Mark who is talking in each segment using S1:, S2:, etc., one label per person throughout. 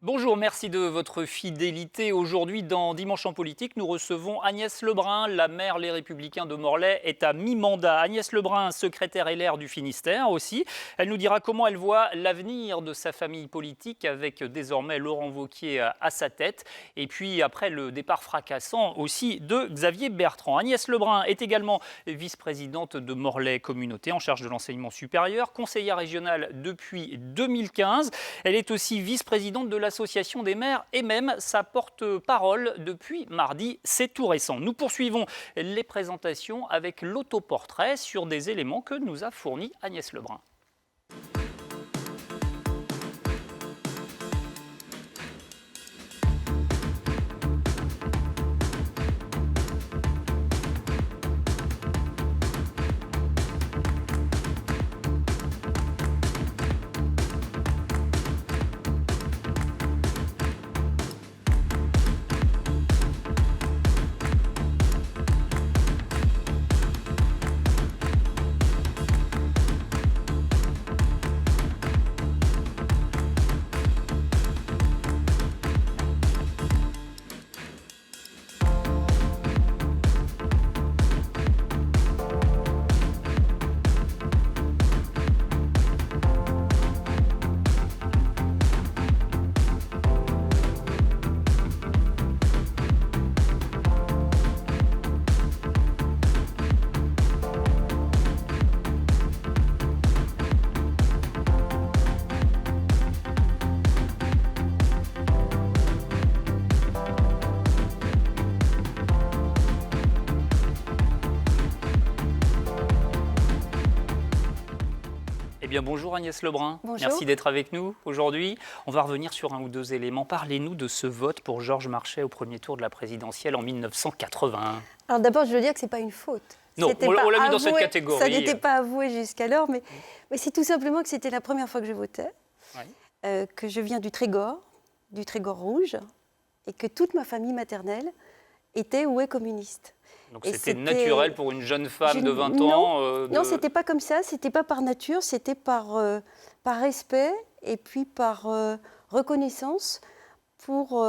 S1: Bonjour, merci de votre fidélité. Aujourd'hui, dans Dimanche en politique, nous recevons Agnès Lebrun. La maire Les Républicains de Morlaix est à mi-mandat. Agnès Lebrun, secrétaire LR du Finistère aussi. Elle nous dira comment elle voit l'avenir de sa famille politique avec désormais Laurent Wauquiez à sa tête. Et puis après le départ fracassant aussi de Xavier Bertrand. Agnès Lebrun est également vice-présidente de Morlaix Communauté en charge de l'enseignement supérieur, conseillère régionale depuis 2015. Elle est aussi vice-présidente de l'Association des maires et même sa porte-parole depuis mardi. C'est tout récent. Nous poursuivons les présentations avec l'autoportrait sur des éléments que nous a fournis Agnès Lebrun. Eh bien, bonjour Agnès Lebrun,
S2: Bonjour.
S1: Merci d'être avec nous aujourd'hui. On va revenir sur un ou deux éléments. Parlez-nous de ce vote pour Georges Marchais au premier tour de la présidentielle en 1981.
S2: Alors d'abord, je veux dire que ce n'est pas une faute.
S1: Non,
S2: C'était
S1: on
S2: pas
S1: l'a mis dans cette
S2: avoué,
S1: catégorie.
S2: Ça n'était pas avoué jusqu'alors, mais c'est tout simplement que c'était la première fois que je votais, que je viens du Trégor rouge, et que toute ma famille maternelle était ou est communiste.
S1: Donc c'était naturel pour une jeune femme de 20 ans
S2: Non, c'était pas comme ça, c'était pas par nature, c'était par respect et puis par reconnaissance pour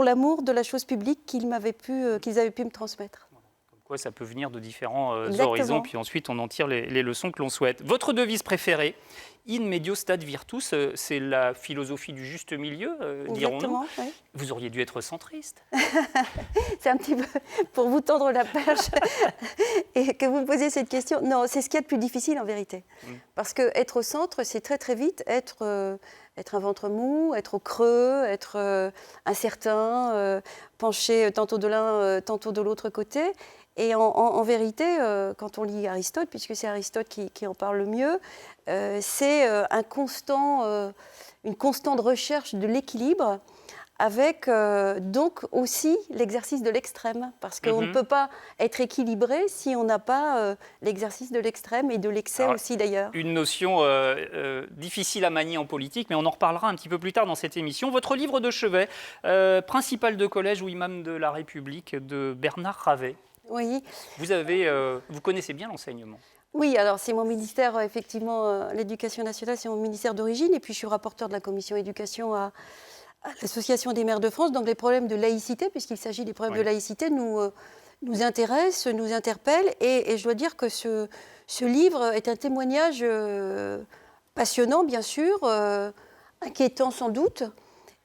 S2: l'amour de la chose publique qu'ils avaient pu me transmettre.
S1: Comme quoi ça peut venir de différents
S2: Exactement.
S1: horizons, puis ensuite on en tire les leçons que l'on souhaite. Votre devise préférée, In medio stat virtus, c'est la philosophie du juste milieu, dirons-nous.
S2: Oui.
S1: Vous auriez dû être centriste.
S2: C'est un petit peu pour vous tendre la perche et que vous me posiez cette question. Non, c'est ce qu'il y a de plus difficile en vérité. Parce qu'être au centre, c'est très très vite être un ventre mou, être au creux, être incertain, pencher tantôt de l'un, tantôt de l'autre côté. Et en vérité, quand on lit Aristote, puisque c'est Aristote qui en parle le mieux, c'est une constante recherche de l'équilibre avec donc aussi l'exercice de l'extrême. Parce qu'on ne peut pas être équilibré si on n'a pas l'exercice de l'extrême et de l'excès aussi d'ailleurs.
S1: Une notion difficile à manier en politique, mais on en reparlera un petit peu plus tard dans cette émission. Votre livre de chevet, Principal de collège ou imam de la République, de Bernard Ravet.
S2: Oui.
S1: Vous connaissez bien l'enseignement.
S2: Oui, alors c'est mon ministère, effectivement, l'éducation nationale, c'est mon ministère d'origine. Et puis je suis rapporteur de la commission éducation à l'Association des maires de France. Donc les problèmes de laïcité, puisqu'il s'agit des problèmes de laïcité, nous intéressent, nous interpellent. Et je dois dire que ce livre est un témoignage passionnant, bien sûr, inquiétant sans doute,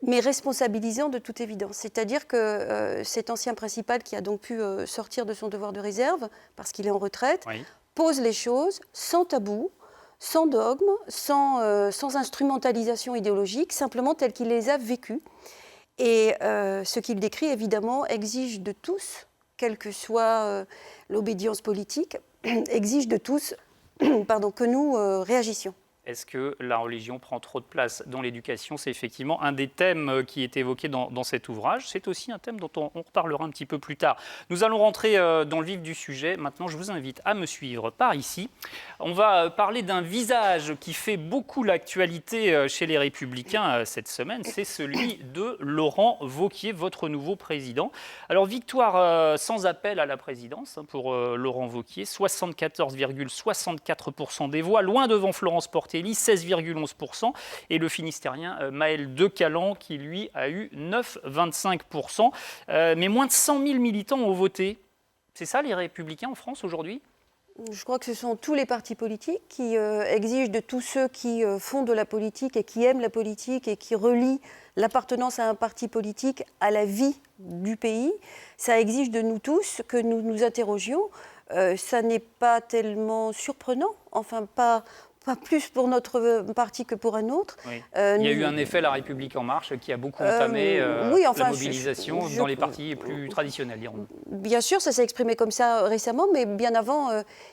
S2: mais responsabilisant de toute évidence. C'est-à-dire que cet ancien principal qui a donc pu sortir de son devoir de réserve, parce qu'il est en retraite, pose les choses sans tabou, sans dogme, sans instrumentalisation idéologique, simplement telles qu'il les a vécues. Et ce qu'il décrit, évidemment, exige de tous, quelle que soit l'obédience politique, exige de tous que nous réagissions.
S1: Est-ce que la religion prend trop de place dans l'éducation? C'est effectivement un des thèmes qui est évoqué dans cet ouvrage. C'est aussi un thème dont on reparlera un petit peu plus tard. Nous allons rentrer dans le vif du sujet. Maintenant, je vous invite à me suivre par ici. On va parler d'un visage qui fait beaucoup l'actualité chez les Républicains cette semaine. C'est celui de Laurent Wauquiez, votre nouveau président. Alors, victoire sans appel à la présidence pour Laurent Wauquiez. 74,64% des voix, loin devant Florence Porté Martelly, 16,11%, et le Finistérien Maël Decalan, qui lui a eu 9,25%. Mais moins de 100 000 militants ont voté. C'est ça les Républicains en France aujourd'hui ?
S2: Je crois que ce sont tous les partis politiques qui exigent de tous ceux qui font de la politique et qui aiment la politique et qui relient l'appartenance à un parti politique à la vie du pays. Ça exige de nous tous que nous nous interrogions. Ça n'est pas tellement surprenant, enfin pas plus pour notre parti que pour un autre.
S1: Oui. Il y a eu un effet La République En Marche qui a beaucoup entamé la mobilisation dans les partis plus traditionnels, dirons-nous.
S2: Bien sûr, ça s'est exprimé comme ça récemment, mais bien avant,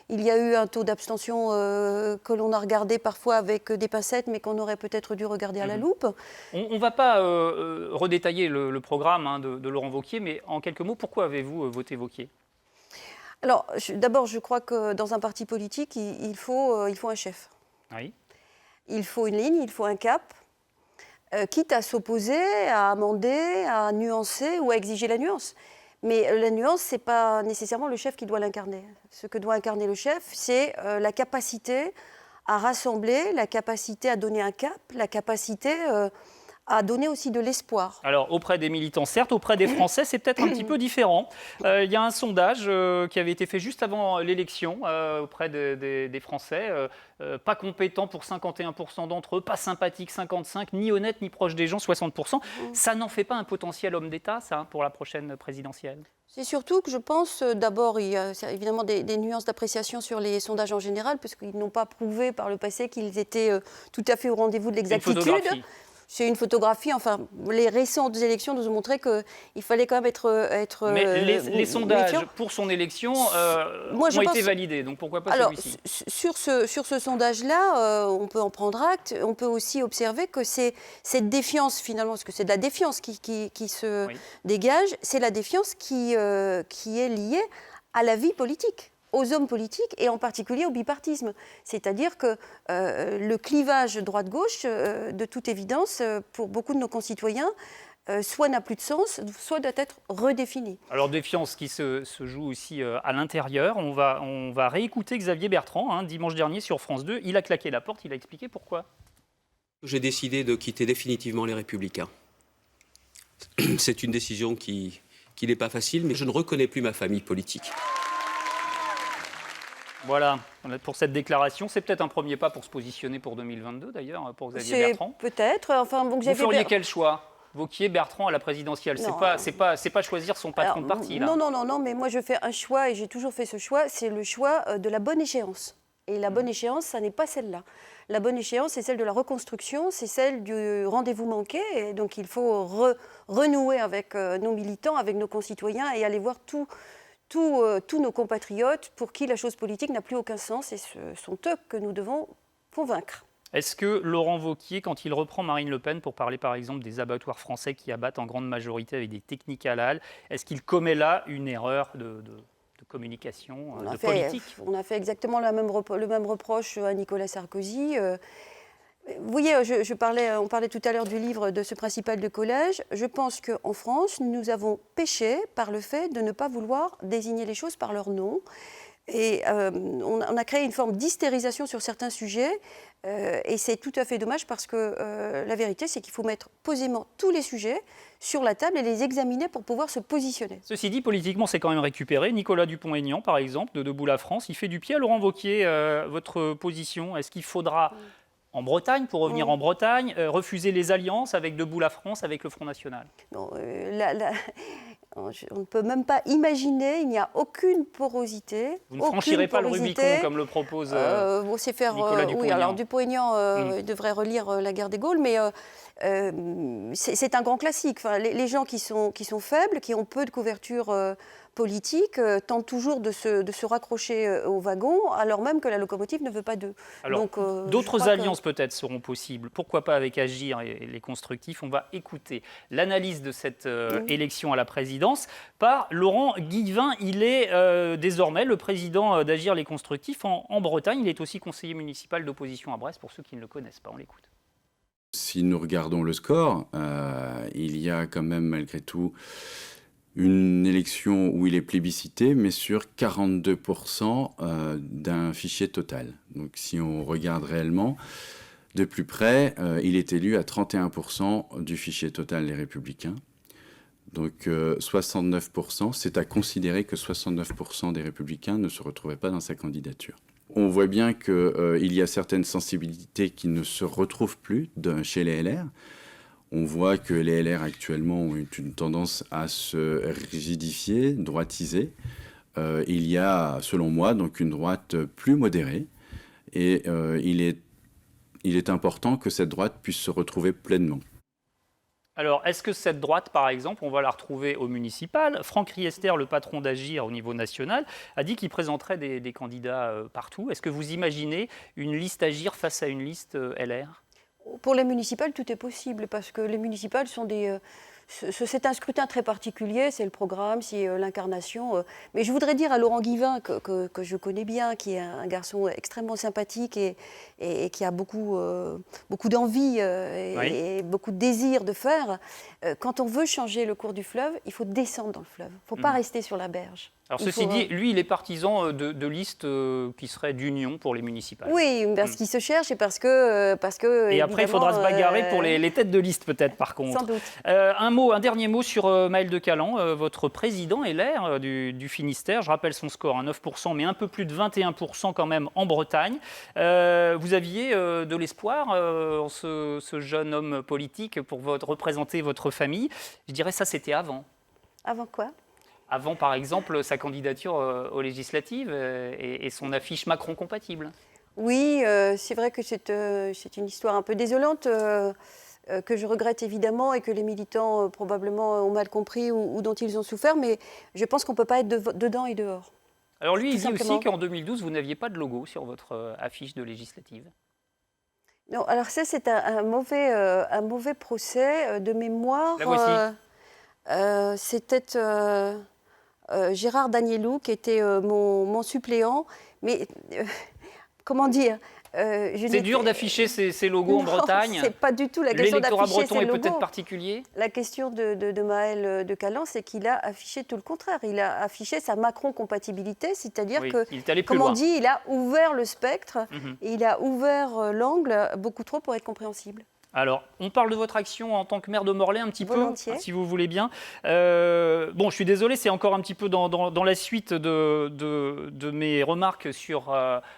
S2: il y a eu un taux d'abstention que l'on a regardé parfois avec des pincettes, mais qu'on aurait peut-être dû regarder à la loupe.
S1: On ne va pas redétailler le programme de Laurent Wauquiez, mais en quelques mots, pourquoi avez-vous voté Wauquiez ?
S2: Alors, d'abord, je crois que dans un parti politique, il faut un chef.
S1: Oui.
S2: Il faut une ligne, il faut un cap, quitte à s'opposer, à amender, à nuancer ou à exiger la nuance. Mais la nuance, ce n'est pas nécessairement le chef qui doit l'incarner. Ce que doit incarner le chef, c'est la capacité à rassembler, la capacité à donner un cap, la capacité à donner aussi de l'espoir.
S1: Alors, auprès des militants, certes, auprès des Français, c'est peut-être un petit peu différent. Il y a un sondage qui avait été fait juste avant l'élection auprès des Français. Pas compétent pour 51% d'entre eux, pas sympathique 55%, ni honnête ni proche des gens 60%. Ça n'en fait pas un potentiel homme d'État, ça, pour la prochaine présidentielle ?
S2: C'est surtout que je pense, d'abord, il y a évidemment des nuances d'appréciation sur les sondages en général, parce qu'ils n'ont pas prouvé par le passé qu'ils étaient tout à fait au rendez-vous de l'exactitude. C'est une photographie, enfin, les récentes élections nous ont montré qu'il fallait quand même être
S1: mais les sondages méfiant. Pour son élection ont été validés, donc pourquoi pas celui-ci ?
S2: Sur ce sondage-là, on peut en prendre acte. On peut aussi observer que c'est cette défiance, finalement, parce que c'est de la défiance qui se dégage, c'est la défiance qui est liée à la vie politique, aux hommes politiques et en particulier au bipartisme. C'est-à-dire que le clivage droite-gauche, de toute évidence, pour beaucoup de nos concitoyens, soit n'a plus de sens, soit doit être redéfini.
S1: Alors défiance qui se joue aussi à l'intérieur. On va réécouter Xavier Bertrand, dimanche dernier sur France 2. Il a claqué la porte, il a expliqué pourquoi.
S3: J'ai décidé de quitter définitivement les Républicains. C'est une décision qui n'est pas facile, mais je ne reconnais plus ma famille politique.
S1: Voilà, pour cette déclaration. C'est peut-être un premier pas pour se positionner pour 2022, d'ailleurs, pour Xavier Bertrand.
S2: Peut-être. Enfin, bon,
S1: vous feriez quel choix ? Wauquiez, Bertrand à la présidentielle. C'est pas choisir son patron de parti, là.
S2: Non, mais moi je fais un choix, et j'ai toujours fait ce choix, c'est le choix de la bonne échéance. Et la bonne échéance, ça n'est pas celle-là. La bonne échéance, c'est celle de la reconstruction, c'est celle du rendez-vous manqué. Et donc il faut renouer avec nos militants, avec nos concitoyens, et aller voir tous nos compatriotes pour qui la chose politique n'a plus aucun sens, et ce sont eux que nous devons convaincre.
S1: Est-ce que Laurent Wauquiez, quand il reprend Marine Le Pen pour parler par exemple des abattoirs français qui abattent en grande majorité avec des techniques halal, est-ce qu'il commet là une erreur de communication, de politique ?
S2: On a fait exactement le même reproche à Nicolas Sarkozy. Vous voyez, on parlait tout à l'heure du livre de ce principal de collège. Je pense qu'en France, nous avons péché par le fait de ne pas vouloir désigner les choses par leur nom. Et on a créé une forme d'hystérisation sur certains sujets. Et c'est tout à fait dommage parce que la vérité, c'est qu'il faut mettre posément tous les sujets sur la table et les examiner pour pouvoir se positionner.
S1: Ceci dit, politiquement, c'est quand même récupéré. Nicolas Dupont-Aignan, par exemple, de Debout la France, il fait du pied à Laurent Wauquiez. Votre position, est-ce qu'il faudra... En Bretagne, pour revenir en Bretagne, refuser les alliances avec Debout la France, avec le Front National ?
S2: Non, on ne peut même pas imaginer, il n'y a aucune porosité.
S1: Vous ne franchirez pas le Rubicon comme le propose Nicolas Dupont-Aignan.
S2: Oui, alors Dupont-Aignan devrait relire La guerre des Gaules, mais c'est un grand classique. Enfin, les gens qui sont faibles, qui ont peu de couverture politique, tentent toujours de se raccrocher au wagon, alors même que la locomotive ne veut pas d'eux.
S1: Alors, d'autres alliances peut-être seront possibles. Pourquoi pas avec Agir et les constructifs ? On va écouter l'analyse de cette élection à la présidence par Laurent Guillevin. Il est désormais le président d'Agir les constructifs en Bretagne. Il est aussi conseiller municipal d'opposition à Brest, pour ceux qui ne le connaissent pas. On l'écoute.
S4: Si nous regardons le score, il y a quand même malgré tout une élection où il est plébiscité, mais sur 42% d'un fichier total. Donc si on regarde réellement de plus près, il est élu à 31% du fichier total des Républicains. Donc 69%, c'est à considérer que 69% des Républicains ne se retrouvaient pas dans sa candidature. On voit bien qu'il y a certaines sensibilités qui ne se retrouvent plus chez les LR. On voit que les LR actuellement ont une tendance à se rigidifier, droitiser. Il y a, selon moi, donc une droite plus modérée. Et il est important que cette droite puisse se retrouver pleinement.
S1: Alors, est-ce que cette droite, par exemple, on va la retrouver au municipal? Franck Riester, le patron d'Agir au niveau national, a dit qu'il présenterait des candidats partout. Est-ce que vous imaginez une liste Agir face à une liste LR?
S2: Pour les municipales, tout est possible parce que les municipales sont c'est un scrutin très particulier, c'est le programme, c'est l'incarnation. Mais je voudrais dire à Laurent Guivin, que je connais bien, qui est un garçon extrêmement sympathique et qui a beaucoup d'envie et beaucoup de désir de faire. Quand on veut changer le cours du fleuve, il faut descendre dans le fleuve. Il ne faut pas rester sur la berge.
S1: Alors ceci dit, lui, il est partisan de listes qui seraient d'union pour les municipales.
S2: Oui, parce qu'il se cherche et parce que
S1: et après, il faudra se bagarrer pour les têtes de liste, peut-être, par contre.
S2: Sans doute.
S1: Un dernier mot sur Maël de Calan, votre président LR du Finistère. Je rappelle son score, 9%, mais un peu plus de 21% quand même en Bretagne. Vous aviez de l'espoir en ce jeune homme politique pour représenter votre famille. Je dirais ça, c'était avant.
S2: Avant quoi ?
S1: Avant, par exemple, sa candidature aux législatives et son affiche Macron compatible.
S2: Oui, c'est vrai que c'est une histoire un peu désolante que je regrette évidemment et que les militants probablement ont mal compris ou dont ils ont souffert, mais je pense qu'on ne peut pas être dedans et dehors.
S1: Alors lui, il dit aussi qu'en 2012, vous n'aviez pas de logo sur votre affiche de législative.
S2: Non, alors ça, c'est un mauvais procès de mémoire.
S1: La voici.
S2: C'était Gérard Danielou qui était mon suppléant, mais comment dire
S1: c'est dur d'afficher ces logos en Bretagne.
S2: C'est pas du tout la question d'afficher ces logos.
S1: L'électorat breton est peut-être particulier.
S2: La question de Maël de Calan, c'est qu'il a affiché tout le contraire. Il a affiché sa Macron-compatibilité, c'est-à-dire que, comme on dit, il a ouvert le spectre, et il a ouvert l'angle beaucoup trop pour être compréhensible.
S1: Alors, on parle de votre action en tant que maire de Morlaix un petit peu, si vous voulez bien. Bon, je suis désolé, c'est encore un petit peu dans la suite de mes remarques sur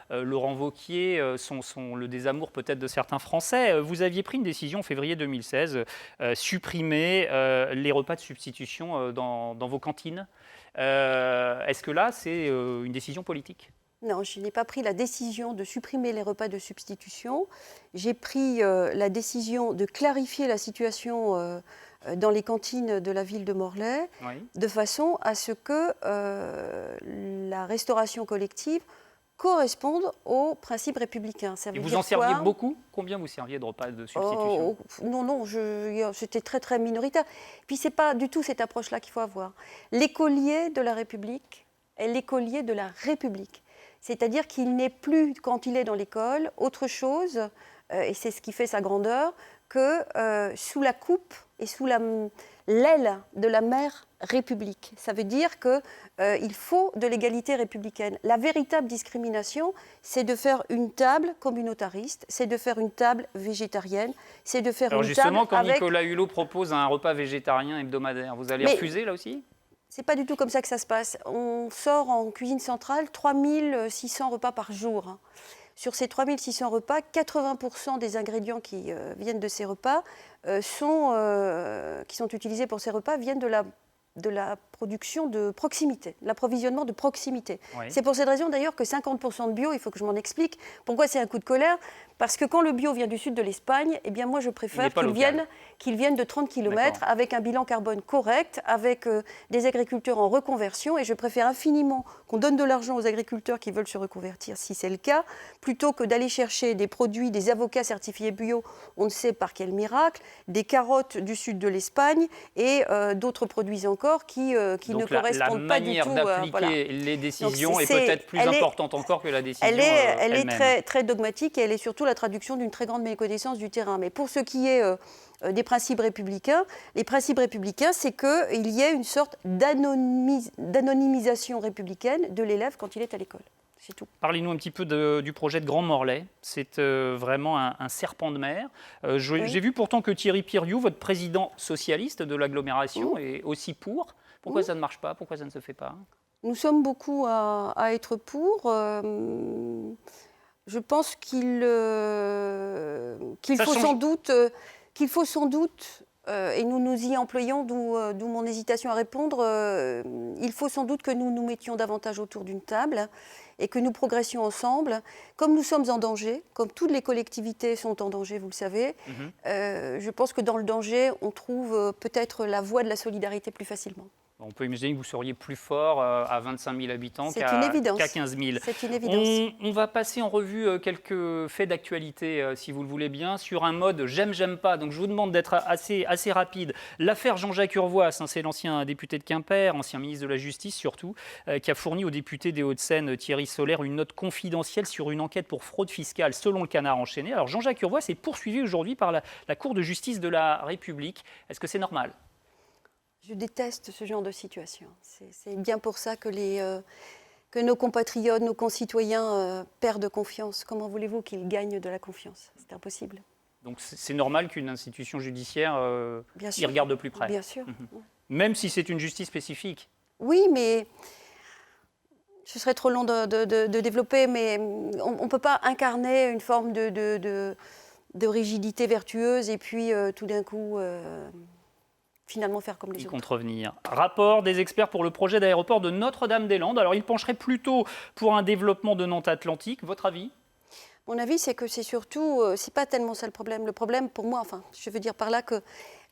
S1: Laurent Wauquiez, le désamour peut-être de certains Français. Vous aviez pris une décision en février 2016, supprimer les repas de substitution dans vos cantines. Est-ce que là, c'est une décision politique ?
S2: Non, je n'ai pas pris la décision de supprimer les repas de substitution. J'ai pris la décision de clarifier la situation dans les cantines de la ville de Morlaix, de façon à ce que la restauration collective corresponde aux principes républicains.
S1: Et vous en serviez beaucoup ? Combien vous serviez de repas de substitution ?
S2: Non, c'était très très minoritaire. Puis c'est pas du tout cette approche-là qu'il faut avoir. L'écolier de la République est l'écolier de la République. C'est-à-dire qu'il n'est plus, quand il est dans l'école, autre chose, et c'est ce qui fait sa grandeur, que sous la coupe et sous l'aile de la mère République. Ça veut dire qu'il faut de l'égalité républicaine. La véritable discrimination, c'est de faire une table communautariste, c'est de faire une table végétarienne, c'est de faire une table avec...
S1: Alors justement, quand Nicolas Hulot propose un repas végétarien hebdomadaire, vous allez refuser là aussi ?
S2: C'est pas du tout comme ça que ça se passe. On sort en cuisine centrale 3600 repas par jour. Sur ces 3600 repas, 80% des ingrédients qui viennent de ces repas, qui sont utilisés pour ces repas, viennent de la production de proximité, l'approvisionnement de proximité. Oui. C'est pour cette raison d'ailleurs que 50% de bio, il faut que je m'en explique. Pourquoi c'est un coup de colère ? Parce que quand le bio vient du sud de l'Espagne, eh bien moi je préfère qu'il vienne de 30 km avec un bilan carbone correct, avec des agriculteurs en reconversion, et je préfère infiniment qu'on donne de l'argent aux agriculteurs qui veulent se reconvertir, si c'est le cas, plutôt que d'aller chercher des produits, des avocats certifiés bio, on ne sait par quel miracle, des carottes du sud de l'Espagne et d'autres produits encore qui qui ne correspondent pas du tout.
S1: La manière d'appliquer les décisions est peut-être plus importante encore que la décision
S2: elle
S1: elle-même.
S2: est très, très dogmatique et elle est surtout la traduction d'une très grande méconnaissance du terrain. Mais pour ce qui est des principes républicains, les principes républicains, c'est qu'il y ait une sorte d'anonymisation républicaine de l'élève quand il est à l'école. C'est tout.
S1: Parlez-nous un petit peu du projet de Grand Morlaix. C'est vraiment un serpent de mer. J'ai vu pourtant que Thierry Piriou, votre président socialiste de l'agglomération, est aussi pour. Pourquoi ça ne marche pas? Pourquoi ça ne se fait pas?
S2: Nous sommes beaucoup à être pour. Je pense qu'il faut sans doute, et nous nous y employons, d'où mon hésitation à répondre, il faut sans doute que nous nous mettions davantage autour d'une table et que nous progressions ensemble. Comme nous sommes en danger, comme toutes les collectivités sont en danger, vous le savez, je pense que dans le danger, on trouve peut-être la voie de la solidarité plus facilement.
S1: On peut imaginer que vous seriez plus fort à 25 000 habitants qu'à 15 000.
S2: C'est une évidence.
S1: On va passer en revue quelques faits d'actualité, si vous le voulez bien, sur un mode j'aime pas. Donc je vous demande d'être assez rapide. L'affaire Jean-Jacques Urvoas, c'est l'ancien député de Quimper, ancien ministre de la Justice surtout, qui a fourni au député des Hauts-de-Seine, Thierry Solaire, une note confidentielle sur une enquête pour fraude fiscale, selon le Canard enchaîné. Alors Jean-Jacques Urvoas est poursuivi aujourd'hui par la Cour de justice de la République. Est-ce que c'est normal ?
S2: Je déteste ce genre de situation. C'est bien pour ça que nos compatriotes, nos concitoyens perdent confiance. Comment voulez-vous qu'ils gagnent de la confiance? C'est impossible.
S1: Donc c'est normal qu'une institution judiciaire y regarde de plus près.
S2: Bien sûr.
S1: Même si c'est une justice spécifique.
S2: Oui, mais ce serait trop long de développer, mais on ne peut pas incarner une forme de rigidité vertueuse et puis tout d'un coup... finalement faire comme les autres.
S1: Contrevenir. Rapport des experts pour le projet d'aéroport de Notre-Dame-des-Landes. Alors, il pencherait plutôt pour un développement de Nantes Atlantique. Votre avis?
S2: Mon avis, c'est que c'est surtout, c'est pas tellement ça le problème. Le problème, pour moi, enfin, je veux dire par là que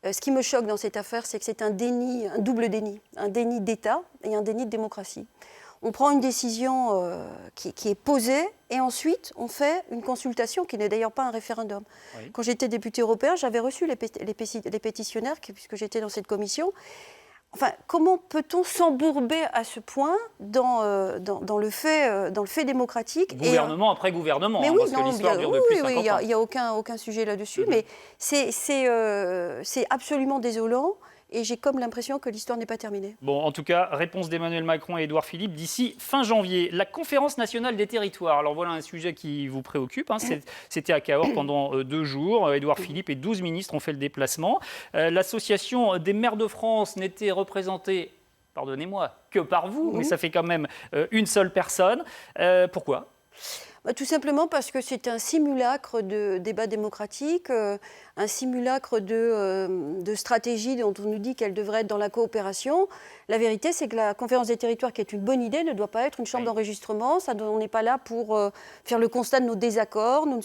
S2: ce qui me choque dans cette affaire, c'est que c'est un déni, un double déni. Un déni d'État et un déni de démocratie. On prend une décision qui est posée et ensuite on fait une consultation qui n'est d'ailleurs pas un référendum. Oui. Quand j'étais député européen, j'avais reçu les pétitionnaires puisque j'étais dans cette commission. Enfin, comment peut-on s'embourber à ce point dans le fait démocratique?
S1: Gouvernement après gouvernement, mais parce que l'histoire dure depuis 50 ans.
S2: Il n'y a aucun sujet là-dessus, mais c'est absolument désolant. Et j'ai comme l'impression que l'histoire n'est pas terminée.
S1: Bon, en tout cas, réponse d'Emmanuel Macron et Édouard Philippe d'ici fin janvier. La conférence nationale des territoires. Alors voilà un sujet qui vous préoccupe. C'était à Cahors pendant 2 jours. Édouard Philippe et 12 ministres ont fait le déplacement. L'association des maires de France n'était représentée, pardonnez-moi, que par vous, mais ça fait quand même une seule personne. Pourquoi ?
S2: Tout simplement parce que c'est un simulacre de débat démocratique, un simulacre de stratégie dont on nous dit qu'elle devrait être dans la coopération. La vérité, c'est que la conférence des territoires, qui est une bonne idée, ne doit pas être une chambre d'enregistrement. On n'est pas là pour faire le constat de nos désaccords. Nous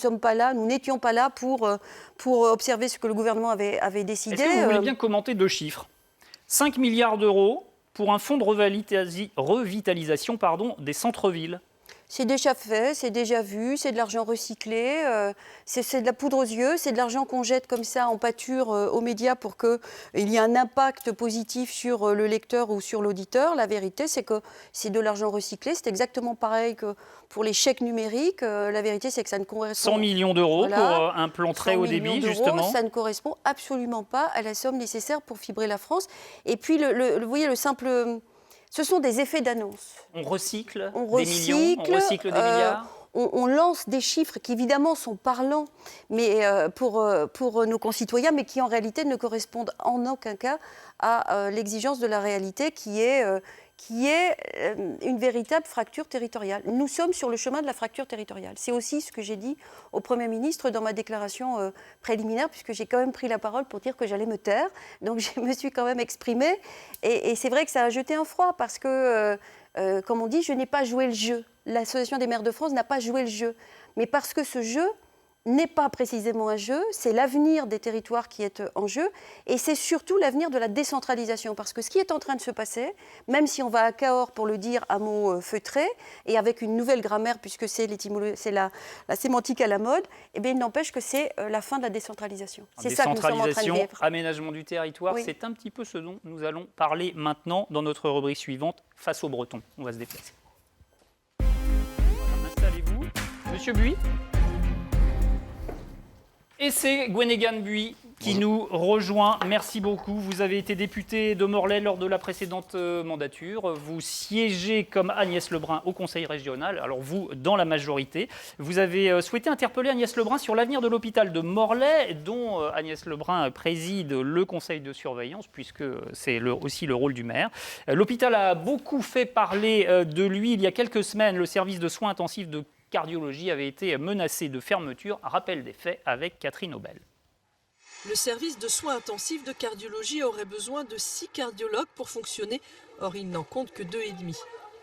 S2: n'étions pas là pour observer ce que le gouvernement avait décidé.
S1: Est-ce que vous voulez bien commenter 2 chiffres ? 5 milliards d'euros pour un fonds de revitalisation des centres-villes.
S2: C'est déjà fait, c'est déjà vu, c'est de l'argent recyclé, c'est de la poudre aux yeux, c'est de l'argent qu'on jette comme ça en pâture aux médias pour qu'il y ait un impact positif sur le lecteur ou sur l'auditeur. La vérité, c'est que c'est de l'argent recyclé. C'est exactement pareil que pour les chèques numériques. La vérité, c'est que ça ne correspond...
S1: 100 millions d'euros pour un plan très haut débit, justement.
S2: Ça ne correspond absolument pas à la somme nécessaire pour fibrer la France. Et puis, vous voyez, le simple... Ce sont des effets d'annonce.
S1: On recycle des millions, on recycle des milliards.
S2: On lance des chiffres qui évidemment sont parlants mais, pour nos concitoyens, mais qui en réalité ne correspondent en aucun cas à l'exigence de la réalité qui est une véritable fracture territoriale. Nous sommes sur le chemin de la fracture territoriale. C'est aussi ce que j'ai dit au Premier ministre dans ma déclaration préliminaire, puisque j'ai quand même pris la parole pour dire que j'allais me taire. Donc je me suis quand même exprimée. Et c'est vrai que ça a jeté un froid, parce que, comme on dit, je n'ai pas joué le jeu. L'Association des maires de France n'a pas joué le jeu. Mais parce que ce jeu n'est pas précisément un jeu, c'est l'avenir des territoires qui est en jeu, et c'est surtout l'avenir de la décentralisation, parce que ce qui est en train de se passer, même si on va à Cahors pour le dire à mot feutré, et avec une nouvelle grammaire, puisque c'est la sémantique à la mode, eh bien, il n'empêche que c'est la fin de la décentralisation. C'est ça que nous sommes en train de vivre.
S1: Aménagement du territoire,
S2: Oui.
S1: c'est un petit peu ce dont nous allons parler maintenant dans notre rubrique suivante, Face aux Bretons. On va se déplacer. Voilà, installez-vous. Monsieur Buis. Et c'est Gwenegan Buis qui nous rejoint. Merci beaucoup. Vous avez été député de Morlaix lors de la précédente mandature. Vous siégez comme Agnès Lebrun au Conseil régional. Alors vous, dans la majorité, vous avez souhaité interpeller Agnès Lebrun sur l'avenir de l'hôpital de Morlaix, dont Agnès Lebrun préside le conseil de surveillance, puisque c'est aussi le rôle du maire. L'hôpital a beaucoup fait parler de lui. Il y a quelques semaines, le service de soins intensifs de cardiologie avait été menacé de fermeture. Rappel des faits avec Catherine Aubel.
S5: Le service de soins intensifs de cardiologie aurait besoin de 6 cardiologues pour fonctionner, or il n'en compte que 2,5.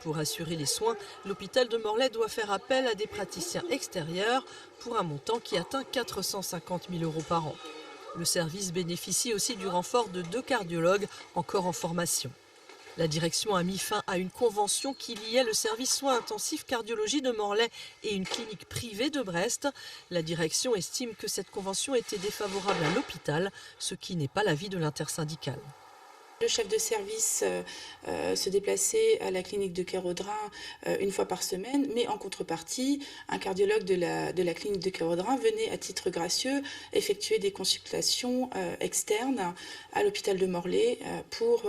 S5: Pour assurer les soins, l'hôpital de Morlaix doit faire appel à des praticiens extérieurs pour un montant qui atteint 450 000 € par an. Le service bénéficie aussi du renfort de 2 cardiologues encore en formation. La direction a mis fin à une convention qui liait le service soins intensifs cardiologie de Morlaix et une clinique privée de Brest. La direction estime que cette convention était défavorable à l'hôpital, ce qui n'est pas l'avis de l'intersyndicale.
S6: Le chef de service se déplaçait à la clinique de Kéraudrin une fois par semaine, mais en contrepartie, un cardiologue de la clinique de Kéraudrin venait à titre gracieux effectuer des consultations externes à l'hôpital de Morlaix pour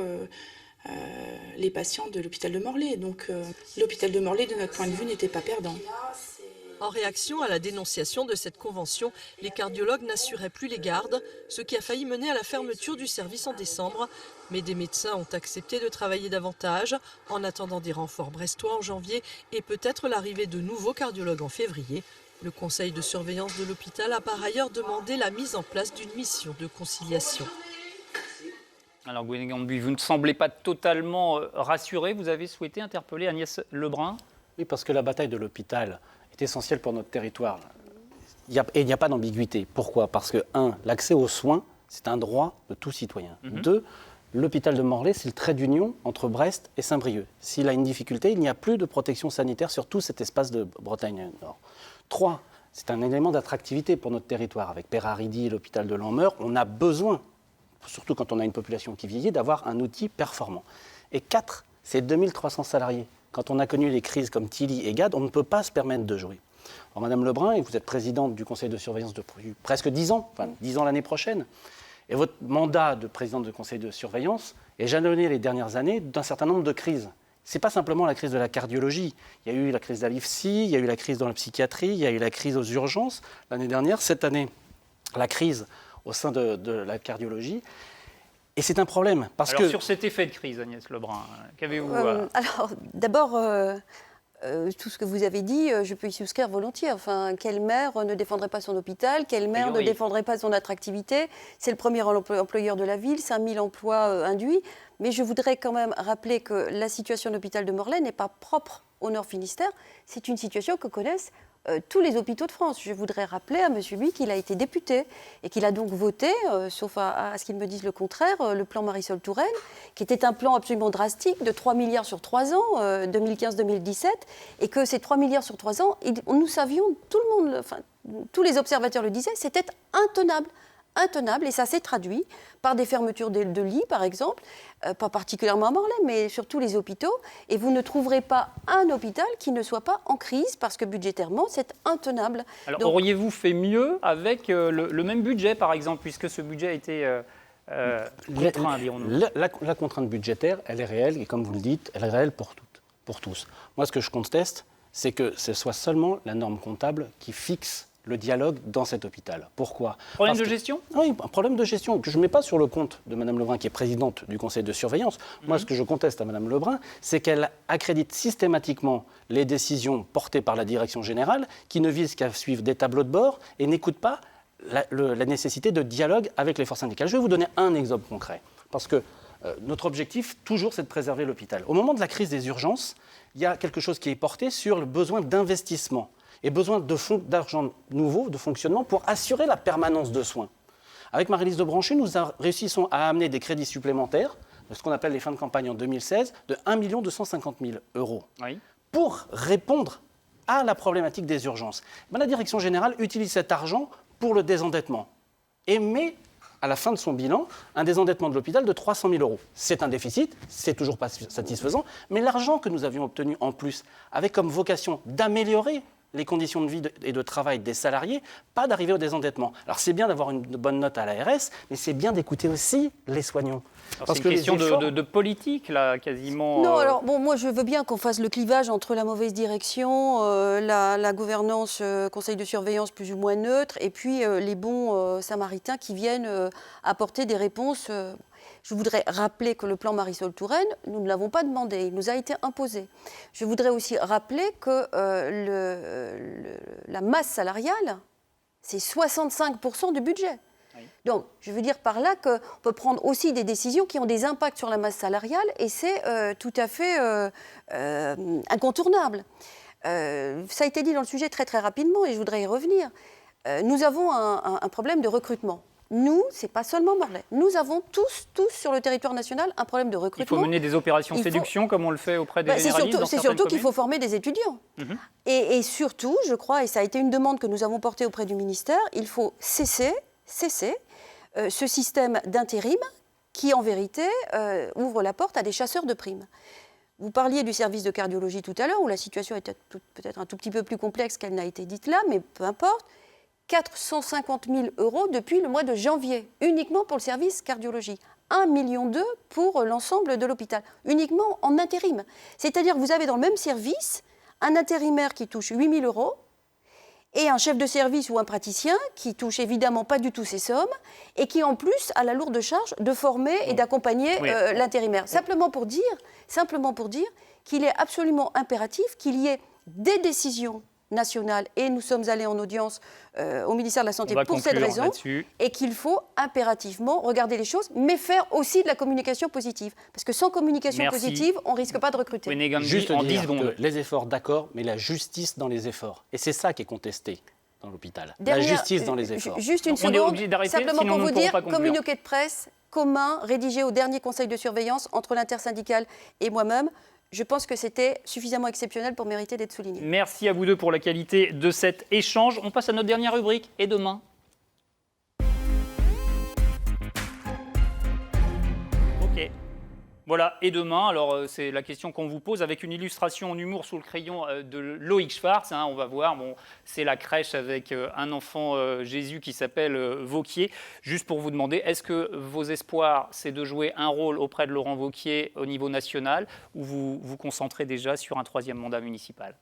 S6: les patients de l'hôpital de Morlaix. Donc l'hôpital de Morlaix, de notre point de vue, n'était pas perdant.
S5: En réaction à la dénonciation de cette convention, les cardiologues n'assuraient plus les gardes, ce qui a failli mener à la fermeture du service en décembre. Mais des médecins ont accepté de travailler davantage, en attendant des renforts brestois en janvier et peut-être l'arrivée de nouveaux cardiologues en février. Le conseil de surveillance de l'hôpital a par ailleurs demandé la mise en place d'une mission de conciliation.
S1: Alors Gwenegan Buis, vous ne semblez pas totalement rassuré. Vous avez souhaité interpeller Agnès Lebrun.
S7: Oui, parce que la bataille de l'hôpital est essentielle pour notre territoire. Et il n'y a pas d'ambiguïté. Pourquoi ? Parce que, 1, l'accès aux soins, c'est un droit de tout citoyen. 2, l'hôpital de Morlaix, c'est le trait d'union entre Brest et Saint-Brieuc. S'il a une difficulté, il n'y a plus de protection sanitaire sur tout cet espace de Bretagne Nord. 3, c'est un élément d'attractivité pour notre territoire. Avec Peraridi et l'hôpital de Lanmeur, on a besoin, surtout quand on a une population qui vieillit, d'avoir un outil performant. Et 4, c'est 2300 salariés. Quand on a connu les crises comme Tilly et Gad, on ne peut pas se permettre de jouer. Alors, Madame Lebrun, et vous êtes présidente du conseil de surveillance depuis presque 10 ans, enfin 10 ans l'année prochaine, et votre mandat de présidente du conseil de surveillance est jalonné les dernières années d'un certain nombre de crises. Ce n'est pas simplement la crise de la cardiologie. Il y a eu la crise de l'IFSI, il y a eu la crise dans la psychiatrie, il y a eu la crise aux urgences l'année dernière. Cette année, la crise au sein de la cardiologie. Et c'est un problème.
S1: Alors, sur cet effet de crise, Agnès Lebrun, qu'avez-vous
S2: Alors, d'abord, tout ce que vous avez dit, je peux y souscrire volontiers. Enfin, quel maire ne défendrait pas son hôpital ? Quel maire ne défendrait pas son attractivité ? C'est le premier employeur de la ville, 5000 emplois induits. Mais je voudrais quand même rappeler que la situation de l'hôpital de Morlaix n'est pas propre au Nord Finistère. C'est une situation que connaissent tous les hôpitaux de France. Je voudrais rappeler à M. Buis qu'il a été député et qu'il a donc voté, sauf à ce qu'il me dise le contraire, le plan Marisol Touraine, qui était un plan absolument drastique de 3 milliards sur 3 ans, 2015-2017, et que ces 3 milliards sur 3 ans, nous savions, tout le monde, enfin, tous les observateurs le disaient, c'était intenable, et ça s'est traduit par des fermetures de lits, par exemple, pas particulièrement à Morlaix, mais sur tous les hôpitaux. Et vous ne trouverez pas un hôpital qui ne soit pas en crise, parce que budgétairement, c'est intenable.
S1: Alors, auriez-vous fait mieux avec le même budget, par exemple, puisque ce budget a été contraint, dirons-nous ?
S7: La contrainte budgétaire, elle est réelle, et comme vous le dites, elle est réelle pour tous. Moi, ce que je conteste, c'est que ce soit seulement la norme comptable qui fixe le dialogue dans cet hôpital. Pourquoi ?
S1: Problème de gestion ?
S7: Oui, un problème de gestion que je ne mets pas sur le compte de Mme Lebrun, qui est présidente du conseil de surveillance. Moi, ce que je conteste à Mme Lebrun, c'est qu'elle accrédite systématiquement les décisions portées par la direction générale, qui ne visent qu'à suivre des tableaux de bord et n'écoute pas la nécessité de dialogue avec les forces syndicales. Je vais vous donner un exemple concret, parce que notre objectif, toujours, c'est de préserver l'hôpital. Au moment de la crise des urgences, il y a quelque chose qui est porté sur le besoin d'investissement. et besoin d'argent nouveau, de fonctionnement, pour assurer la permanence de soins. Avec Maryse Lebranchu, nous réussissons à amener des crédits supplémentaires, ce qu'on appelle les fins de campagne en 2016, de 1 250 000 €,
S1: Oui.
S7: pour répondre à la problématique des urgences. La direction générale utilise cet argent pour le désendettement et met à la fin de son bilan un désendettement de l'hôpital de 300 000 €. C'est un déficit, c'est toujours pas satisfaisant, mais l'argent que nous avions obtenu en plus avait comme vocation d'améliorer les conditions de vie et de travail des salariés, pas d'arriver au désendettement. Alors c'est bien d'avoir une bonne note à l'ARS, mais c'est bien d'écouter aussi les soignants.
S1: C'est une question de politique, là, quasiment.
S2: Non, alors, bon, moi, je veux bien qu'on fasse le clivage entre la mauvaise direction, la gouvernance, conseil de surveillance plus ou moins neutre, et puis les bons samaritains qui viennent apporter des réponses. Je voudrais rappeler que le plan Marisol Touraine, nous ne l'avons pas demandé, il nous a été imposé. Je voudrais aussi rappeler que la masse salariale, c'est 65% du budget. Donc, je veux dire par là qu'on peut prendre aussi des décisions qui ont des impacts sur la masse salariale et c'est tout à fait incontournable. Ça a été dit dans le sujet très très rapidement et je voudrais y revenir. Nous avons un problème de recrutement. Nous, c'est pas seulement Morlaix. Nous avons tous sur le territoire national un problème de recrutement.
S1: Il faut mener des opérations séduction comme on le fait auprès des généralistes.
S2: C'est surtout qu'il faut former des étudiants. Et surtout, je crois, et ça a été une demande que nous avons portée auprès du ministère, il faut cesser ce système d'intérim qui, en vérité, ouvre la porte à des chasseurs de primes. Vous parliez du service de cardiologie tout à l'heure, où la situation est peut-être un tout petit peu plus complexe qu'elle n'a été dite là, mais peu importe. 450 000 € depuis le mois de janvier, uniquement pour le service cardiologie. 1,2 million pour l'ensemble de l'hôpital, uniquement en intérim. C'est-à-dire que vous avez dans le même service un intérimaire qui touche 8 000 € et un chef de service ou un praticien qui touche évidemment pas du tout ces sommes et qui en plus a la lourde charge de former et d'accompagner l'intérimaire. Simplement pour dire qu'il est absolument impératif qu'il y ait des décisions nationales et nous sommes allés en audience au ministère de la Santé pour cette raison et qu'il faut impérativement regarder les choses mais faire aussi de la communication positive parce que sans communication positive on risque pas de recruter.
S7: Juste en 10 secondes. Les efforts d'accord mais la justice dans les efforts et c'est ça qui est contesté dans l'hôpital. La justice dans les efforts.
S2: Juste une seconde, simplement pour vous dire, communiqué de presse commun rédigé au dernier conseil de surveillance entre l'intersyndicale et moi-même. Je pense que c'était suffisamment exceptionnel pour mériter d'être souligné.
S1: Merci à vous deux pour la qualité de cet échange. On passe à notre dernière rubrique. Et demain ? Ok. Voilà, et demain, alors c'est la question qu'on vous pose avec une illustration en humour sous le crayon de Loïc Schwartz. On va voir, c'est la crèche avec un enfant Jésus qui s'appelle Vauquier. Juste pour vous demander, est-ce que vos espoirs, c'est de jouer un rôle auprès de Laurent Wauquiez au niveau national ou vous vous concentrez déjà sur un 3e mandat municipal ?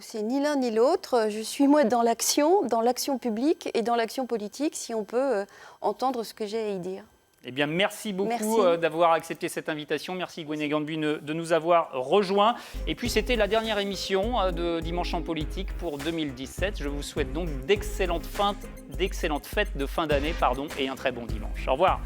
S2: C'est ni l'un ni l'autre. Je suis moi dans l'action publique et dans l'action politique, si on peut entendre ce que j'ai à y dire.
S1: Eh bien, merci beaucoup d'avoir accepté cette invitation. Merci Gwenaë Gambui de nous avoir rejoints. Et puis, c'était la dernière émission de Dimanche en politique pour 2017. Je vous souhaite donc d'excellentes fêtes de fin d'année et un très bon dimanche. Au revoir.